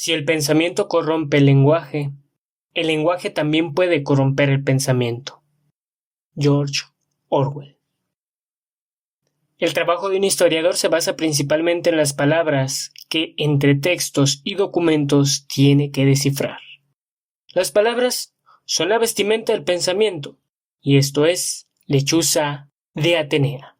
Si el pensamiento corrompe el lenguaje también puede corromper el pensamiento. George Orwell. El trabajo de un historiador se basa principalmente en las palabras que, entre textos y documentos, tiene que descifrar. Las palabras son la vestimenta del pensamiento, y esto es lechuza de Atenea.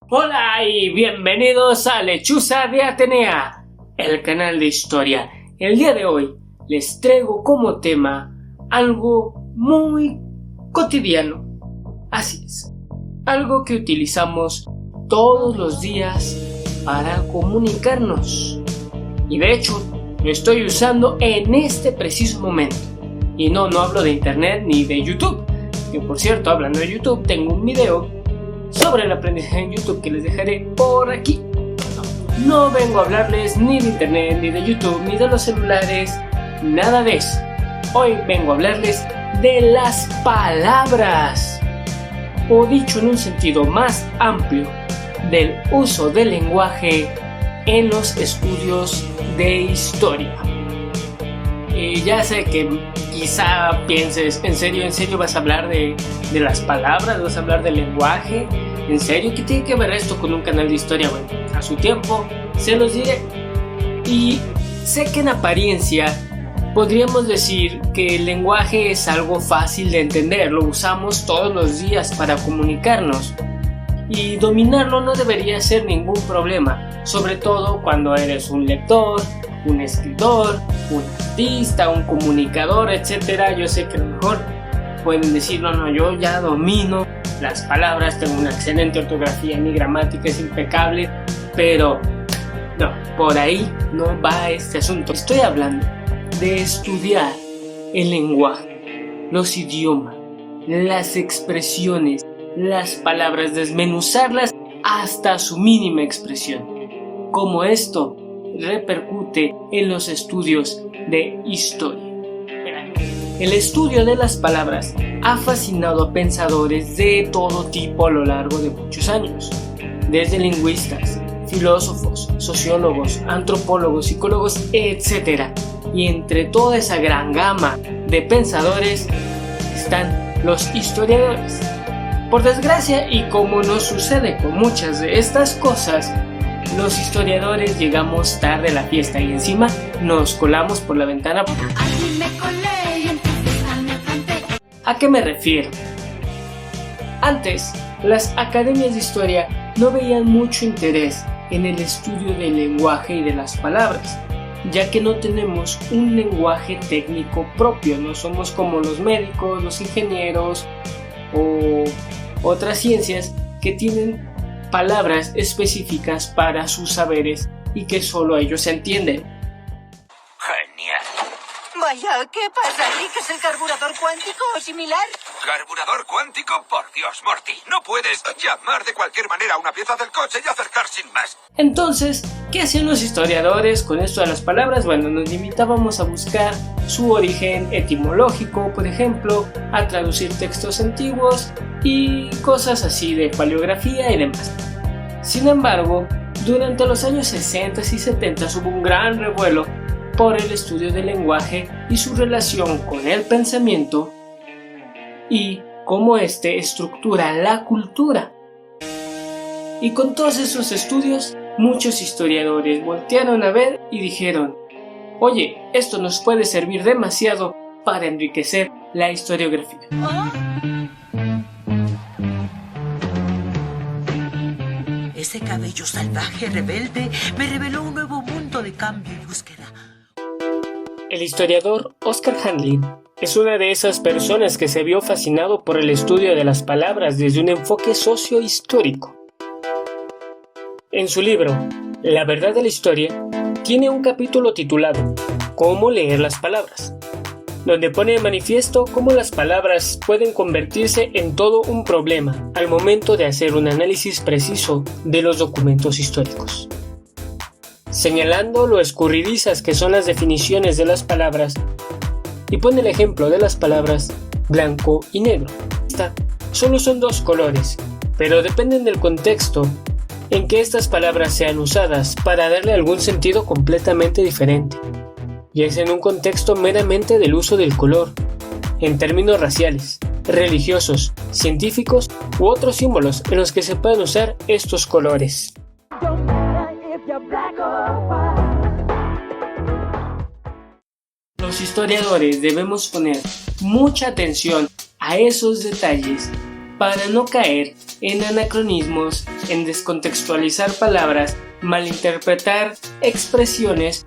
Hola y bienvenidos a Lechuza de Atenea, el canal de historia. El día de hoy les traigo como tema algo muy cotidiano. Así es, algo que utilizamos todos los días para comunicarnos. Y de hecho, lo estoy usando en este preciso momento. Y no hablo de internet ni de YouTube. Que por cierto, hablando de YouTube, tengo un video sobre el aprendizaje en YouTube que les dejaré por aquí. No vengo a hablarles ni de internet, ni de YouTube, ni de los celulares, nada de eso. Hoy vengo a hablarles de las palabras, o dicho en un sentido más amplio, del uso del lenguaje en los estudios de historia. Y ya sé que quizá pienses, ¿en serio vas a hablar de las palabras? ¿Vas a hablar del lenguaje? ¿En serio? ¿Qué tiene que ver esto con un canal de historia? Bueno, a su tiempo se los diré. Y sé que en apariencia podríamos decir que el lenguaje es algo fácil de entender, lo usamos todos los días para comunicarnos. Y dominarlo no debería ser ningún problema, sobre todo cuando eres un lector, un escritor, un artista, un comunicador, etc. Yo sé que a lo mejor pueden decir, no, yo ya domino las palabras, tengo una excelente ortografía, mi gramática es impecable, pero no, por ahí no va este asunto. Estoy hablando de estudiar el lenguaje, los idiomas, las expresiones, las palabras, desmenuzarlas hasta su mínima expresión. Cómo esto repercute en los estudios de historia. El estudio de las palabras ha fascinado a pensadores de todo tipo a lo largo de muchos años, desde lingüistas, filósofos, sociólogos, antropólogos, psicólogos, etc. Y entre toda esa gran gama de pensadores están los historiadores. Por desgracia, y como nos sucede con muchas de estas cosas, los historiadores llegamos tarde a la fiesta y encima nos colamos por la ventana. ¿A qué me refiero? Antes, las academias de historia no veían mucho interés en el estudio del lenguaje y de las palabras, ya que no tenemos un lenguaje técnico propio, no somos como los médicos, los ingenieros o otras ciencias que tienen palabras específicas para sus saberes y que solo ellos se entienden. Genial. Vaya, ¿qué pasa, Rick? ¿Es el carburador cuántico o similar? ¿Carburador cuántico? Por Dios, Morty. No puedes llamar de cualquier manera a una pieza del coche y acertar sin más. Entonces, ¿qué hacían los historiadores con esto de las palabras? Bueno, nos limitábamos a buscar su origen etimológico, por ejemplo, a traducir textos antiguos y cosas así de paleografía y demás. Sin embargo, durante los años 60 y 70 hubo un gran revuelo por el estudio del lenguaje y su relación con el pensamiento y cómo éste estructura la cultura. Y con todos esos estudios, muchos historiadores voltearon a ver y dijeron, oye, esto nos puede servir demasiado para enriquecer la historiografía. Ese cabello salvaje, rebelde, me reveló un nuevo mundo de cambio y búsqueda. El historiador Oscar Handley es una de esas personas que se vio fascinado por el estudio de las palabras desde un enfoque sociohistórico. En su libro, La verdad de la historia, tiene un capítulo titulado ¿Cómo leer las palabras?, donde pone de manifiesto cómo las palabras pueden convertirse en todo un problema al momento de hacer un análisis preciso de los documentos históricos, señalando lo escurridizas que son las definiciones de las palabras, y pone el ejemplo de las palabras blanco y negro. Solo son dos colores, pero dependen del contexto en que estas palabras sean usadas para darle algún sentido completamente diferente, y es en un contexto meramente del uso del color, en términos raciales, religiosos, científicos u otros símbolos en los que se pueden usar estos colores. Los historiadores debemos poner mucha atención a esos detalles para no caer en anacronismos, en descontextualizar palabras, malinterpretar expresiones.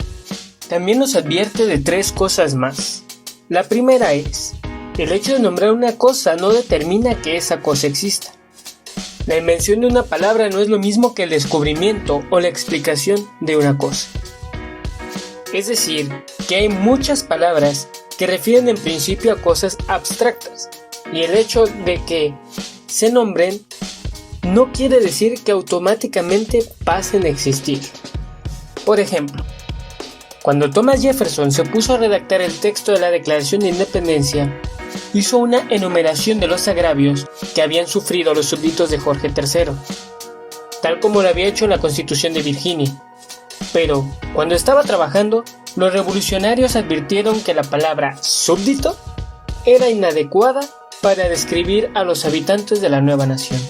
También nos advierte de 3 cosas más. La primera es, el hecho de nombrar una cosa no determina que esa cosa exista. La invención de una palabra no es lo mismo que el descubrimiento o la explicación de una cosa. Es decir, que hay muchas palabras que refieren en principio a cosas abstractas, y el hecho de que se nombren no quiere decir que automáticamente pasen a existir. Por ejemplo, cuando Thomas Jefferson se puso a redactar el texto de la Declaración de Independencia, hizo una enumeración de los agravios que habían sufrido los súbditos de Jorge III, tal como lo había hecho en la Constitución de Virginia. Pero, cuando estaba trabajando, los revolucionarios advirtieron que la palabra súbdito era inadecuada para describir a los habitantes de la nueva nación.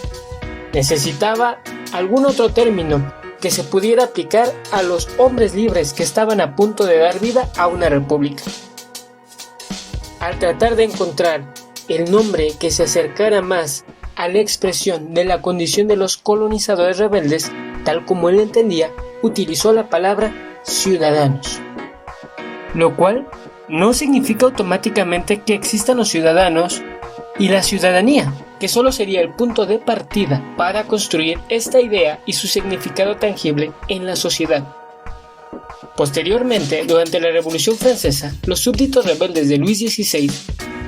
Necesitaba algún otro término que se pudiera aplicar a los hombres libres que estaban a punto de dar vida a una república. Al tratar de encontrar el nombre que se acercara más a la expresión de la condición de los colonizadores rebeldes, tal como él entendía, utilizó la palabra ciudadanos, lo cual no significa automáticamente que existan los ciudadanos y la ciudadanía, que solo sería el punto de partida para construir esta idea y su significado tangible en la sociedad. Posteriormente, durante la Revolución Francesa, los súbditos rebeldes de Luis XVI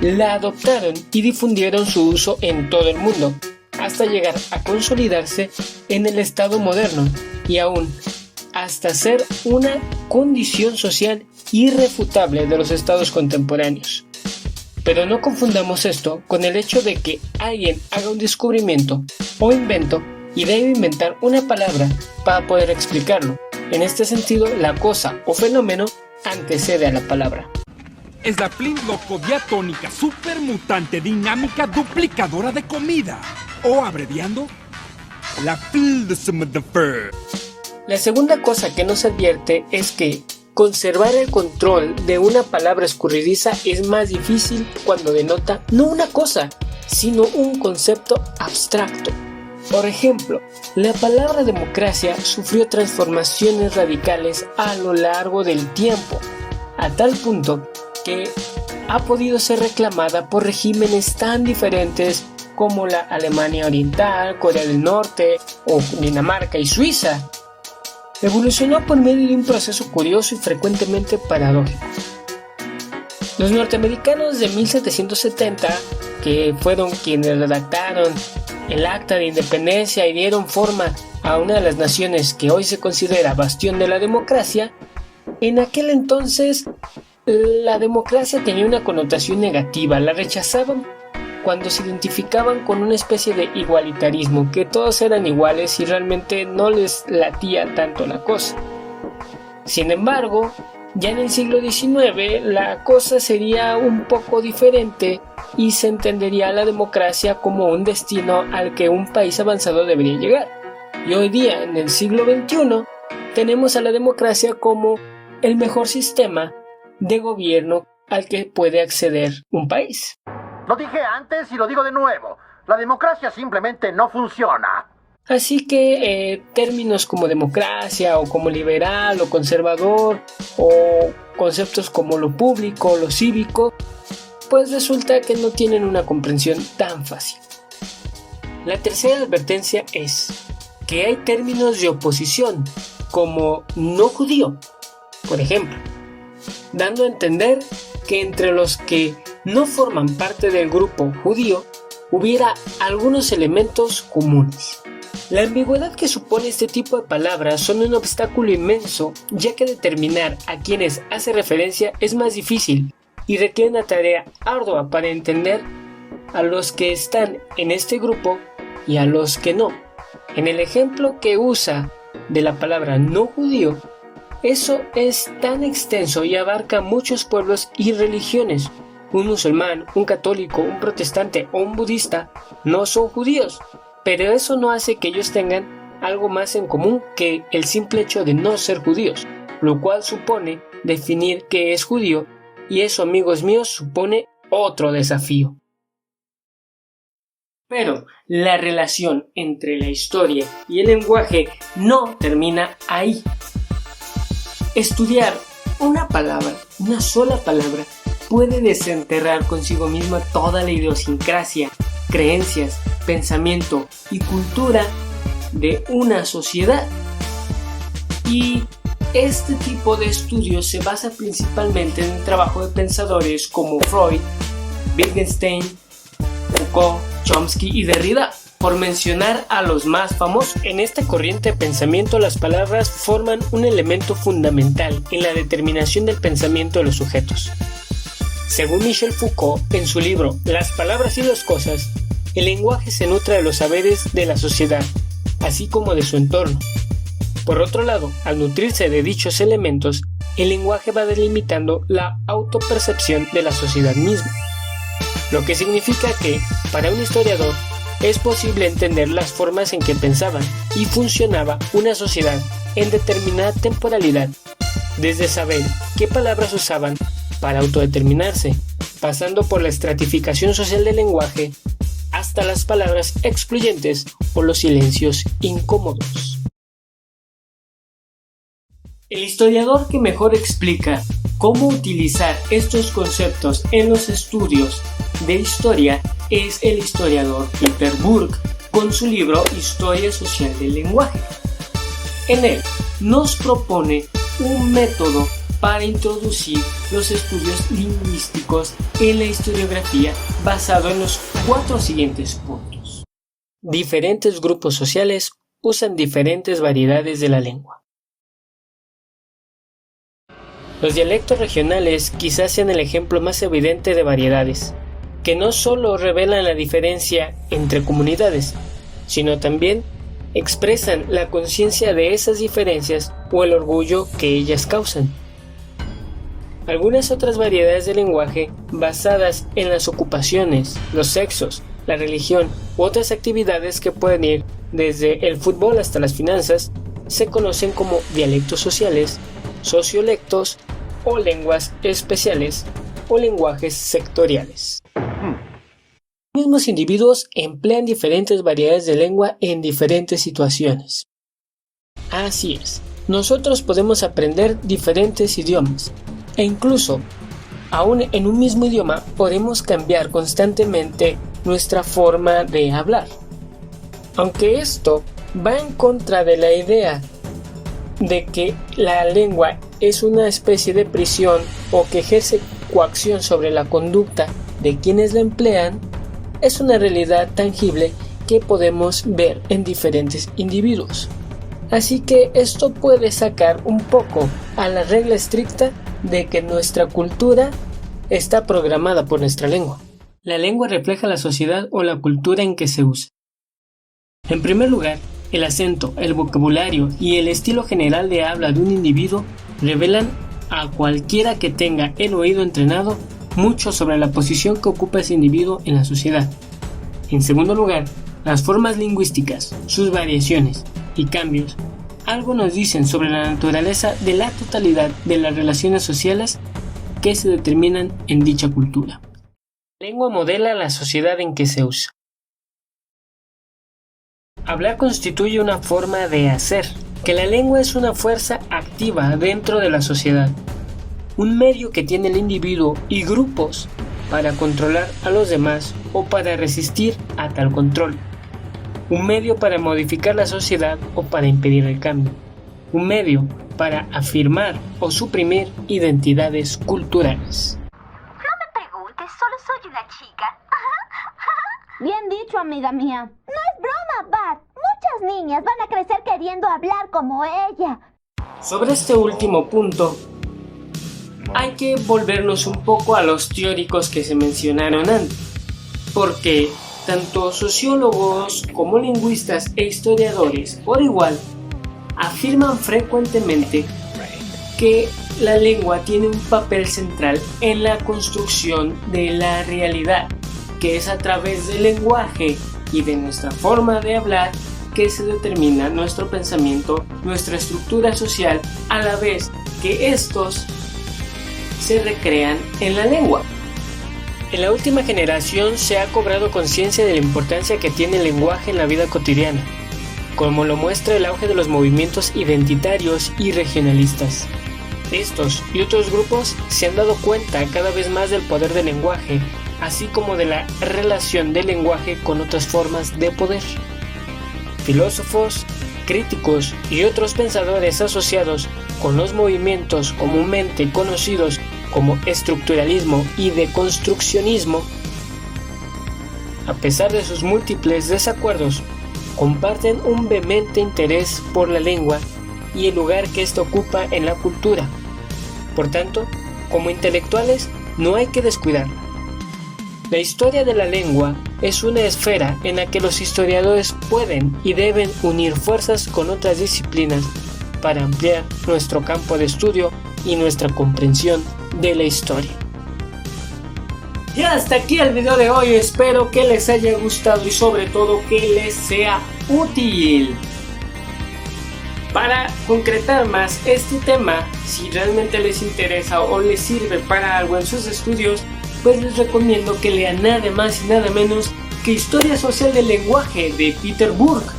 la adoptaron y difundieron su uso en todo el mundo, hasta llegar a consolidarse en el Estado moderno y aún hasta ser una condición social irrefutable de los estados contemporáneos. Pero no confundamos esto con el hecho de que alguien haga un descubrimiento o invento y debe inventar una palabra para poder explicarlo. En este sentido, la cosa o fenómeno antecede a la palabra. Es la Flintlock tónica supermutante dinámica duplicadora de comida, o abreviando, la FLSMDFR. La segunda cosa que nos advierte es que conservar el control de una palabra escurridiza es más difícil cuando denota no una cosa, sino un concepto abstracto. Por ejemplo, la palabra democracia sufrió transformaciones radicales a lo largo del tiempo, a tal punto que ha podido ser reclamada por regímenes tan diferentes como la Alemania Oriental, Corea del Norte o Dinamarca y Suiza. Evolucionó por medio de un proceso curioso y frecuentemente paradójico. Los norteamericanos de 1770, que fueron quienes redactaron el Acta de Independencia y dieron forma a una de las naciones que hoy se considera bastión de la democracia, en aquel entonces la democracia tenía una connotación negativa, la rechazaban cuando se identificaban con una especie de igualitarismo, que todos eran iguales y realmente no les latía tanto la cosa. Sin embargo, ya en el siglo XIX la cosa sería un poco diferente y se entendería la democracia como un destino al que un país avanzado debería llegar. Y hoy día, en el siglo XXI, tenemos a la democracia como el mejor sistema de gobierno al que puede acceder un país. Lo dije antes y lo digo de nuevo. La democracia simplemente no funciona. Así que términos como democracia o como liberal o conservador o conceptos como lo público o lo cívico, pues resulta que no tienen una comprensión tan fácil. La tercera advertencia es que hay términos de oposición como no judío, por ejemplo, dando a entender que entre los que no forman parte del grupo judío hubiera algunos elementos comunes. La ambigüedad que supone este tipo de palabras son un obstáculo inmenso, ya que determinar a quienes hace referencia es más difícil y requiere una tarea ardua para entender a los que están en este grupo y a los que no. En el ejemplo que usa de la palabra no judío, eso es tan extenso y abarca muchos pueblos y religiones. Un musulmán, un católico, un protestante o un budista no son judíos, pero eso no hace que ellos tengan algo más en común que el simple hecho de no ser judíos, lo cual supone definir qué es judío, y eso, amigos míos, supone otro desafío. Pero la relación entre la historia y el lenguaje no termina ahí. Estudiar una palabra, una sola palabra, puede desenterrar consigo misma toda la idiosincrasia, creencias, pensamiento y cultura de una sociedad. Y este tipo de estudios se basa principalmente en el trabajo de pensadores como Freud, Wittgenstein, Foucault, Chomsky y Derrida, por mencionar a los más famosos. En esta corriente de pensamiento, las palabras forman un elemento fundamental en la determinación del pensamiento de los sujetos. Según Michel Foucault, en su libro Las palabras y las cosas, el lenguaje se nutre de los saberes de la sociedad, así como de su entorno. Por otro lado, al nutrirse de dichos elementos, el lenguaje va delimitando la autopercepción de la sociedad misma. Lo que significa que, para un historiador, es posible entender las formas en que pensaban y funcionaba una sociedad en determinada temporalidad, desde saber qué palabras usaban para autodeterminarse, pasando por la estratificación social del lenguaje, hasta las palabras excluyentes o los silencios incómodos. El historiador que mejor explica cómo utilizar estos conceptos en los estudios de historia es el historiador Peter Burke, con su libro Historia Social del Lenguaje. En él nos propone un método para introducir los estudios lingüísticos en la historiografía basado en los 4 siguientes puntos. Diferentes grupos sociales usan diferentes variedades de la lengua. Los dialectos regionales quizás sean el ejemplo más evidente de variedades, que no solo revelan la diferencia entre comunidades, sino también expresan la conciencia de esas diferencias o el orgullo que ellas causan. Algunas otras variedades de lenguaje basadas en las ocupaciones, los sexos, la religión u otras actividades que pueden ir desde el fútbol hasta las finanzas se conocen como dialectos sociales, sociolectos o lenguas especiales o lenguajes sectoriales. Los mismos individuos emplean diferentes variedades de lengua en diferentes situaciones. Así es, nosotros podemos aprender diferentes idiomas e incluso, aún en un mismo idioma, podemos cambiar constantemente nuestra forma de hablar. Aunque esto va en contra de la idea de que la lengua es una especie de prisión o que ejerce coacción sobre la conducta de quienes la emplean, es una realidad tangible que podemos ver en diferentes individuos. Así que esto puede sacar un poco a la regla estricta de que nuestra cultura está programada por nuestra lengua. La lengua refleja la sociedad o la cultura en que se usa. En primer lugar, el acento, el vocabulario y el estilo general de habla de un individuo revelan a cualquiera que tenga el oído entrenado mucho sobre la posición que ocupa ese individuo en la sociedad. En segundo lugar, las formas lingüísticas, sus variaciones y cambios, algo nos dicen sobre la naturaleza de la totalidad de las relaciones sociales que se determinan en dicha cultura. La lengua modela la sociedad en que se usa. Hablar constituye una forma de hacer, que la lengua es una fuerza activa dentro de la sociedad, un medio que tiene el individuo y grupos para controlar a los demás o para resistir a tal control, un medio para modificar la sociedad o para impedir el cambio, un medio para afirmar o suprimir identidades culturales. Bien dicho, amiga mía. No es broma, Bart. Muchas niñas van a crecer queriendo hablar como ella. Sobre este último punto, hay que volvernos un poco a los teóricos que se mencionaron antes, porque tanto sociólogos como lingüistas e historiadores, por igual, afirman frecuentemente que la lengua tiene un papel central en la construcción de la realidad, que es a través del lenguaje y de nuestra forma de hablar que se determina nuestro pensamiento, nuestra estructura social, a la vez que estos se recrean en la lengua. En la última generación se ha cobrado conciencia de la importancia que tiene el lenguaje en la vida cotidiana, como lo muestra el auge de los movimientos identitarios y regionalistas. Estos y otros grupos se han dado cuenta cada vez más del poder del lenguaje, así como de la relación del lenguaje con otras formas de poder. Filósofos, críticos y otros pensadores asociados con los movimientos comúnmente conocidos como estructuralismo y deconstruccionismo, a pesar de sus múltiples desacuerdos, comparten un vehemente interés por la lengua y el lugar que ésta ocupa en la cultura. Por tanto, como intelectuales, no hay que descuidarla. La historia de la lengua es una esfera en la que los historiadores pueden y deben unir fuerzas con otras disciplinas para ampliar nuestro campo de estudio y nuestra comprensión de la historia. Y hasta aquí el video de hoy, espero que les haya gustado y sobre todo que les sea útil. Para concretar más este tema, si realmente les interesa o les sirve para algo en sus estudios, pues les recomiendo que lean nada más y nada menos que Historia Social del Lenguaje de Peter Burke.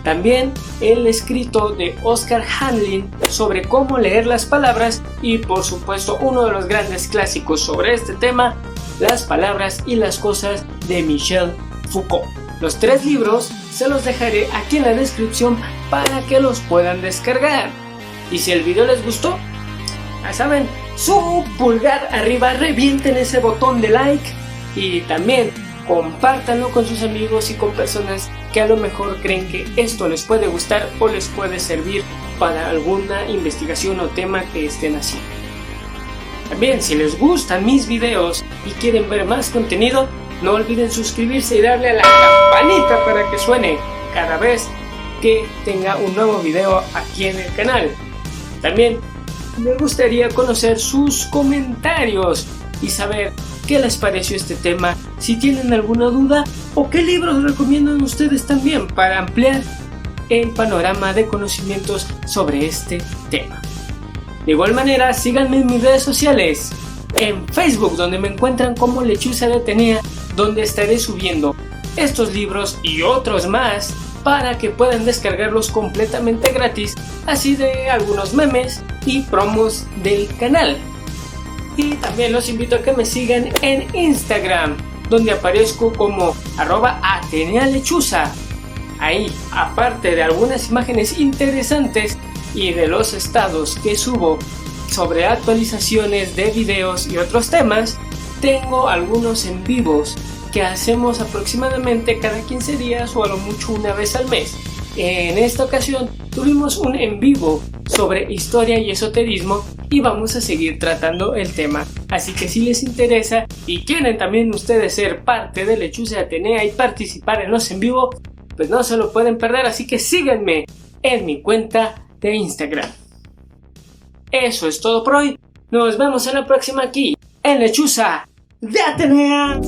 También el escrito de Oscar Handlin sobre cómo leer las palabras y por supuesto uno de los grandes clásicos sobre este tema, Las palabras y las cosas de Michel Foucault. Los 3 libros se los dejaré aquí en la descripción para que los puedan descargar. Y si el video les gustó, ya saben, su pulgar arriba, revienten ese botón de like y también compártanlo con sus amigos y con personas que a lo mejor creen que esto les puede gustar o les puede servir para alguna investigación o tema que estén haciendo. También, si les gustan mis videos y quieren ver más contenido, no olviden suscribirse y darle a la campanita para que suene cada vez que tenga un nuevo video aquí en el canal. También me gustaría conocer sus comentarios y saber qué les pareció este tema, si tienen alguna duda o qué libros recomiendan ustedes también para ampliar el panorama de conocimientos sobre este tema. De igual manera, síganme en mis redes sociales, en Facebook, donde me encuentran como Lechuza de Atenea, donde estaré subiendo estos libros y otros más para que puedan descargarlos completamente gratis, así de algunos memes y promos del canal. Y también los invito a que me sigan en Instagram, donde aparezco como @AteneaLechuza. Ahí, aparte de algunas imágenes interesantes y de los estados que subo sobre actualizaciones de videos y otros temas, tengo algunos en vivos que hacemos aproximadamente cada 15 días o a lo mucho una vez al mes. En esta ocasión tuvimos un en vivo sobre historia y esoterismo y vamos a seguir tratando el tema. Así que si les interesa y quieren también ustedes ser parte de Lechuza de Atenea y participar en los en vivo, pues no se lo pueden perder, así que síganme en mi cuenta de Instagram. Eso es todo por hoy. Nos vemos en la próxima aquí en Lechuza de Atenea.